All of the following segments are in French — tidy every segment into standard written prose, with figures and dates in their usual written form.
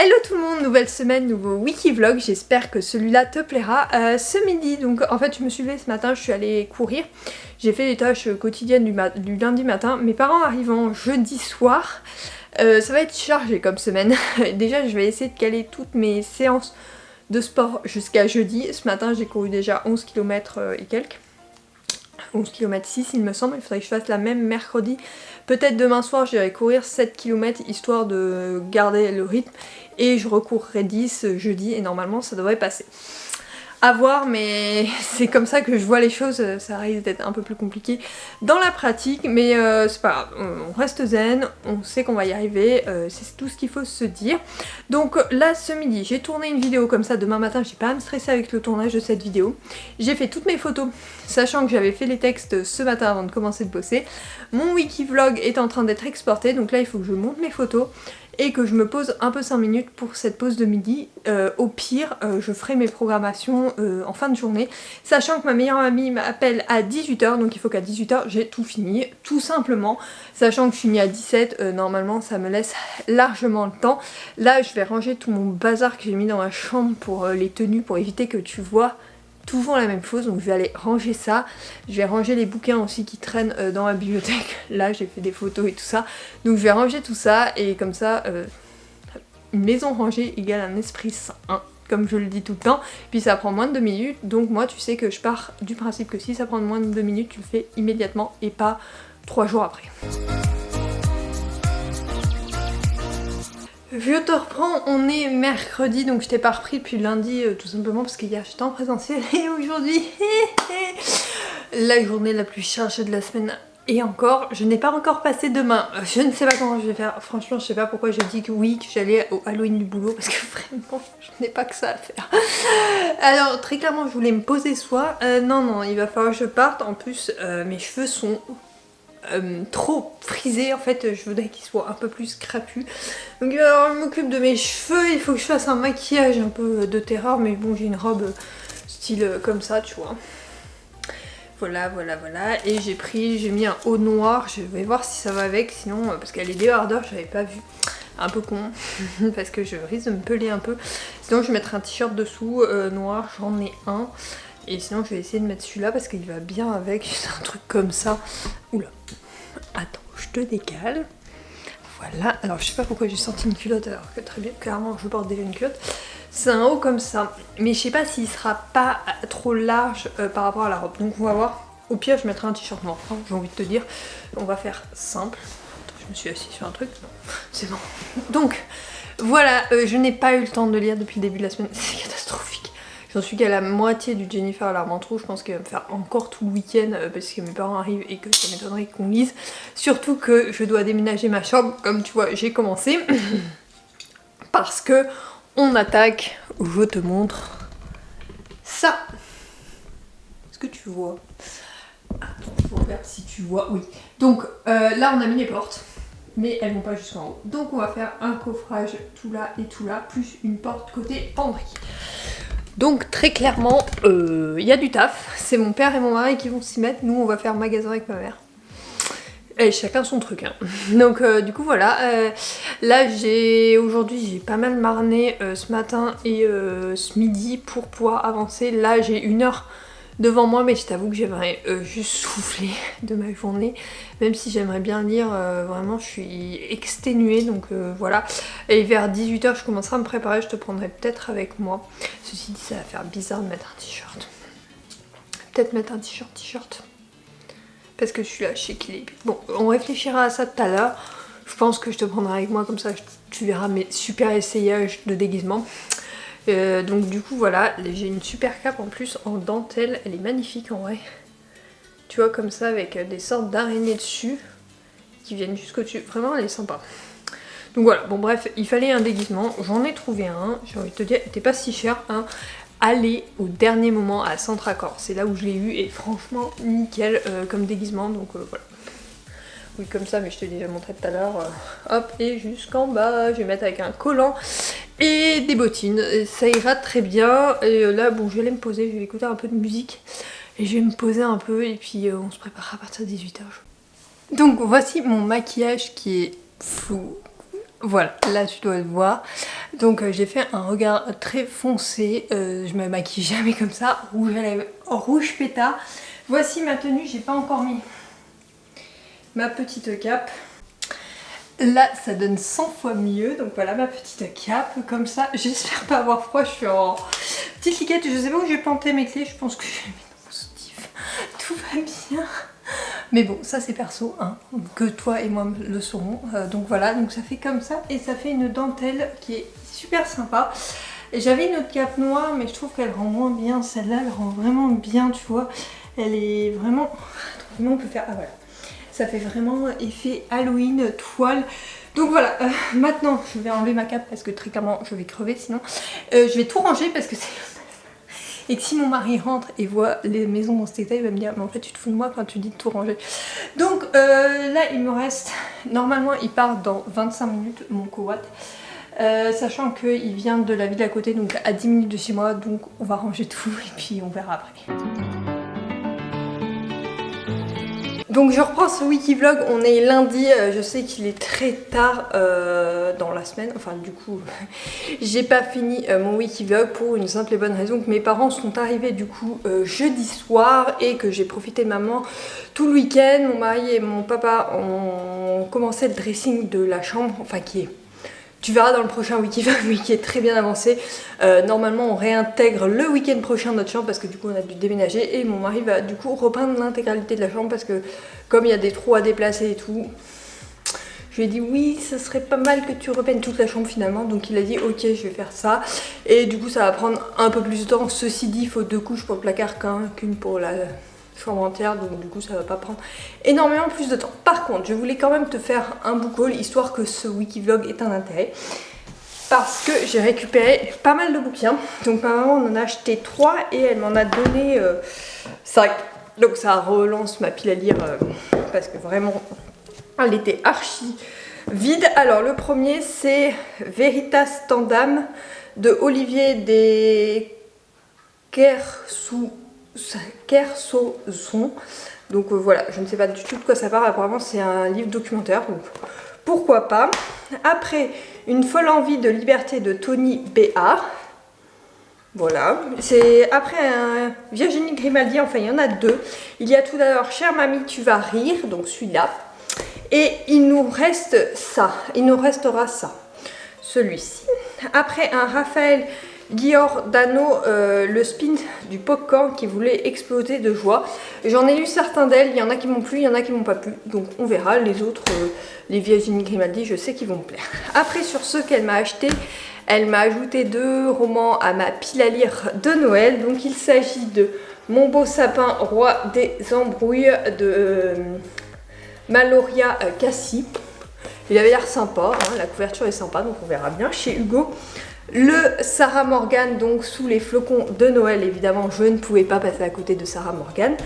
Hello tout le monde, nouvelle semaine, nouveau wiki vlog, j'espère que celui-là te plaira. Ce midi, donc en fait je me suis levée ce matin, je suis allée courir, j'ai fait les tâches quotidiennes du lundi matin. Mes parents arrivant jeudi soir, ça va être chargé comme semaine. Déjà je vais essayer de caler toutes mes séances de sport jusqu'à jeudi. Ce matin j'ai couru déjà 11 km et quelques. 11 km 6 il me semble, il faudrait que je fasse la même mercredi. Peut-être demain soir j'irai courir 7 km histoire de garder le rythme et je recourrai 10 jeudi et normalement ça devrait passer. À voir, mais c'est comme ça que je vois les choses, ça risque d'être un peu plus compliqué dans la pratique, mais c'est pas grave, on reste zen, on sait qu'on va y arriver, c'est tout ce qu'il faut se dire. Donc là ce midi j'ai tourné une vidéo comme ça, demain matin j'ai pas à me stresser avec le tournage de cette vidéo. J'ai fait toutes mes photos, sachant que j'avais fait les textes ce matin avant de commencer de bosser. Mon wiki vlog est en train d'être exporté, donc là il faut que je monte mes photos et que je me pose un peu 5 minutes pour cette pause de midi. Au pire, je ferai mes programmations en fin de journée, sachant que ma meilleure amie m'appelle à 18 h, donc il faut qu'à 18 h j'ai tout fini, tout simplement. Sachant que je finis à 17, normalement ça me laisse largement le temps. Là je vais ranger tout mon bazar que j'ai mis dans ma chambre pour les tenues, pour éviter que tu vois toujours la même chose, donc je vais aller ranger ça. Je vais ranger les bouquins aussi qui traînent dans ma bibliothèque. Là j'ai fait des photos et tout ça, donc je vais ranger tout ça et comme ça une maison rangée égale un esprit sain, comme je le dis tout le temps. Puis ça prend moins de 2 minutes, donc moi tu sais que je pars du principe que si ça prend moins de 2 minutes tu le fais immédiatement et pas 3 jours après. Je te reprends, on est mercredi, donc je t'ai pas repris depuis lundi tout simplement parce qu'hier j'étais en présentiel et aujourd'hui la journée la plus chargée de la semaine. Et encore, je n'ai pas encore passé demain, je ne sais pas comment je vais faire, franchement je sais pas pourquoi j'ai dit que oui, que j'allais au Halloween du boulot parce que vraiment je n'ai pas que ça à faire. Alors très clairement je voulais me poser ce soir, non il va falloir que je parte, en plus mes cheveux sont trop frisés, en fait je voudrais qu'ils soient un peu plus crapus. Donc alors, je m'occupe de mes cheveux, il faut que je fasse un maquillage un peu de terreur, mais bon j'ai une robe style comme ça tu vois. Voilà, et j'ai mis un haut noir, je vais voir si ça va avec, sinon, parce qu'elle est débardeur, j'avais pas vu, un peu con, parce que je risque de me peler un peu, sinon je vais mettre un t-shirt dessous, noir, j'en ai un, et sinon je vais essayer de mettre celui-là, parce qu'il va bien avec, c'est un truc comme ça, oula, attends, je te décale, voilà, alors je sais pas pourquoi j'ai sorti une culotte, alors que très bien, clairement je porte déjà une culotte. C'est un haut comme ça, mais je sais pas s'il sera pas trop large par rapport à la robe, donc on va voir. Au pire je mettrai un t-shirt noir, hein, j'ai envie de te dire. On va faire simple. Attends, je me suis assise sur un truc, non, c'est bon. Donc voilà, je n'ai pas eu le temps de lire depuis le début de la semaine, c'est catastrophique. J'en suis qu'à la moitié du Jennifer Larmentrou, je pense qu'il va me faire encore tout le week-end parce que mes parents arrivent et que ça m'étonnerait qu'on lise. Surtout que je dois déménager ma chambre, comme tu vois j'ai commencé, parce que on attaque, je te montre ça. Est-ce que tu vois? Faut regarder si tu vois, oui. Donc là on a mis les portes, mais elles vont pas jusqu'en haut. Donc on va faire un coffrage tout là et tout là, plus une porte côté penderie. Donc très clairement, il y a du taf. C'est mon père et mon mari qui vont s'y mettre. Nous on va faire magasin avec ma mère. Et chacun son truc hein. Donc du coup voilà, là aujourd'hui j'ai pas mal marné ce matin et ce midi pour pouvoir avancer. Là j'ai 1 heure devant moi, mais je t'avoue que j'aimerais juste souffler de ma journée, même si j'aimerais bien lire, vraiment je suis exténuée, donc voilà. Et vers 18 h je commencerai à me préparer, je te prendrai peut-être avec moi. Ceci dit ça va faire bizarre de mettre un t-shirt. Peut-être mettre un t-shirt. Parce que je suis là, je sais qu'il est... Bon, on réfléchira à ça tout à l'heure. Je pense que je te prendrai avec moi, comme ça tu verras mes super essayages de déguisement. Donc du coup voilà, j'ai une super cape en plus en dentelle, elle est magnifique en vrai. Tu vois, comme ça, avec des sortes d'araignées dessus, qui viennent jusqu'au-dessus. Vraiment, elle est sympa. Donc voilà, bon bref, il fallait un déguisement, j'en ai trouvé un, j'ai envie de te dire, il était pas si cher, hein. Aller au dernier moment à Centre Accord, c'est là où je l'ai eu et franchement nickel comme déguisement, donc voilà. Oui comme ça, mais je te l'ai déjà montré tout à l'heure, hop, et jusqu'en bas, je vais mettre avec un collant et des bottines, et ça ira très bien. Et là bon, je vais aller me poser, je vais écouter un peu de musique et je vais me poser un peu et puis on se préparera à partir de 18 h. Donc voici mon maquillage qui est flou. Voilà, là tu dois le voir. Donc j'ai fait un regard très foncé, je me maquille jamais comme ça, rouge à lèvres, rouge pétard. Voici ma tenue, j'ai pas encore mis ma petite cape. Là ça donne 100 fois mieux, donc voilà ma petite cape comme ça. J'espère pas avoir froid, je suis en petite liquette, je sais pas où j'ai planté mes clés, je pense que je vais les mettre dans mon soutif. Tout va bien. Mais bon, ça c'est perso, hein, que toi et moi le saurons. Donc voilà, donc ça fait comme ça et ça fait une dentelle qui est super sympa. J'avais une autre cape noire, mais je trouve qu'elle rend moins bien. Celle-là, elle rend vraiment bien, tu vois. Elle est vraiment... Comment on peut faire... Ah voilà. Ça fait vraiment effet Halloween, toile. Donc voilà, maintenant je vais enlever ma cape parce que très clairement je vais crever sinon. Je vais tout ranger parce que c'est... Et que si mon mari rentre et voit les maisons dans cet état, il va me dire mais en fait tu te fous de moi quand tu dis de tout ranger. Donc là il me reste, normalement il part dans 25 minutes mon coat, sachant qu'il vient de la ville à côté, donc à 10 minutes de chez moi, donc on va ranger tout et puis on verra après. Donc je reprends ce wiki vlog, on est lundi, je sais qu'il est très tard dans la semaine, enfin du coup j'ai pas fini mon wiki vlog pour une simple et bonne raison que mes parents sont arrivés du coup jeudi soir et que j'ai profité de maman tout le week-end. Mon mari et mon papa ont commencé le dressing de la chambre, enfin qui est... Tu verras dans le prochain wiki vlog, mais qui est très bien avancé. Normalement on réintègre le week-end prochain notre chambre parce que du coup on a dû déménager et mon mari va du coup repeindre l'intégralité de la chambre parce que comme il y a des trous à déplacer et tout, je lui ai dit oui ça serait pas mal que tu repeignes toute la chambre finalement, donc il a dit ok je vais faire ça et du coup ça va prendre un peu plus de temps. Ceci dit il faut 2 couches pour le placard qu'une pour la chambre entière, donc du coup ça va pas prendre énormément plus de temps. Par contre je voulais quand même te faire un book haul histoire que ce wiki vlog ait un intérêt parce que j'ai récupéré pas mal de bouquins. Donc ma maman en a acheté 3 et elle m'en a donné 5, donc ça relance ma pile à lire parce que vraiment elle était archi vide. Alors le premier c'est Veritas Tandem de Olivier des Kersauzon. Donc voilà, je ne sais pas du tout de quoi ça parle, apparemment c'est un livre documentaire, donc pourquoi pas. Après, Une folle envie de liberté de Tony Béard. Voilà, c'est après Virginie Grimaldi, enfin il y en a 2. Il y a tout d'abord Chère mamie tu vas rire, donc celui-là. Et il nous reste ça, il nous restera ça, celui-ci. Après un Raphaël Giordano, le spin du popcorn qui voulait exploser de joie. J'en ai lu certains d'elles, il y en a qui m'ont plu, il y en a qui m'ont pas plu, donc on verra. Les autres, les Virginie Grimaldi, je sais qu'ils vont me plaire. Après sur ceux qu'elle m'a acheté, elle m'a ajouté 2 romans à ma pile à lire de Noël. Donc il s'agit de Mon beau sapin, roi des embrouilles de Maloria Cassie. Il avait l'air sympa, hein, la couverture est sympa, donc on verra bien. Chez Hugo, le Sarah Morgan, donc Sous les flocons de Noël, évidemment je ne pouvais pas passer à côté de Sarah Morgan.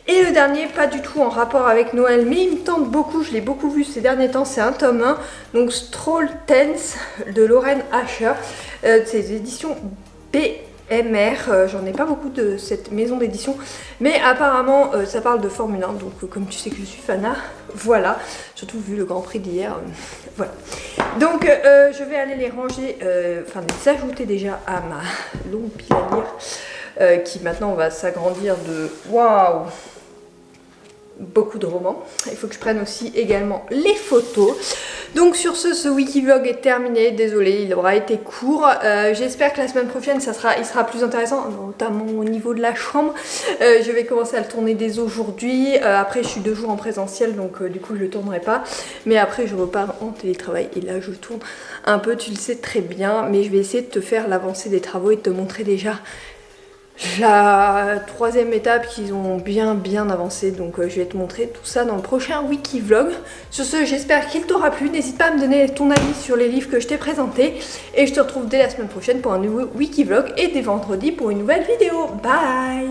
Et le dernier, pas du tout en rapport avec Noël, mais il me tente beaucoup, je l'ai beaucoup vu ces derniers temps, c'est un tome 1, donc Stroll Tense de Lorraine Asher, c'est des éditions BMR, j'en ai pas beaucoup de cette maison d'édition, mais apparemment ça parle de Formule 1, donc comme tu sais que je suis fanat, voilà, surtout vu le Grand Prix d'hier, voilà. Donc je vais aller les ranger, enfin les ajouter déjà à ma longue pile à lire, qui maintenant va s'agrandir de waouh, beaucoup de romans. Il faut que je prenne aussi également les photos. Donc sur ce wiki vlog est terminé. Désolée, il aura été court. J'espère que la semaine prochaine il sera plus intéressant, notamment au niveau de la chambre. Je vais commencer à le tourner dès aujourd'hui. Après je suis 2 jours en présentiel, donc du coup je le tournerai pas. Mais après je repars en télétravail et là je tourne un peu, tu le sais très bien. Mais je vais essayer de te faire l'avancée des travaux et de te montrer déjà la 3e étape qu'ils ont bien avancé, donc je vais te montrer tout ça dans le prochain wiki vlog. Sur ce, j'espère qu'il t'aura plu, n'hésite pas à me donner ton avis sur les livres que je t'ai présentés et je te retrouve dès la semaine prochaine pour un nouveau wiki vlog et dès vendredi pour une nouvelle vidéo. Bye.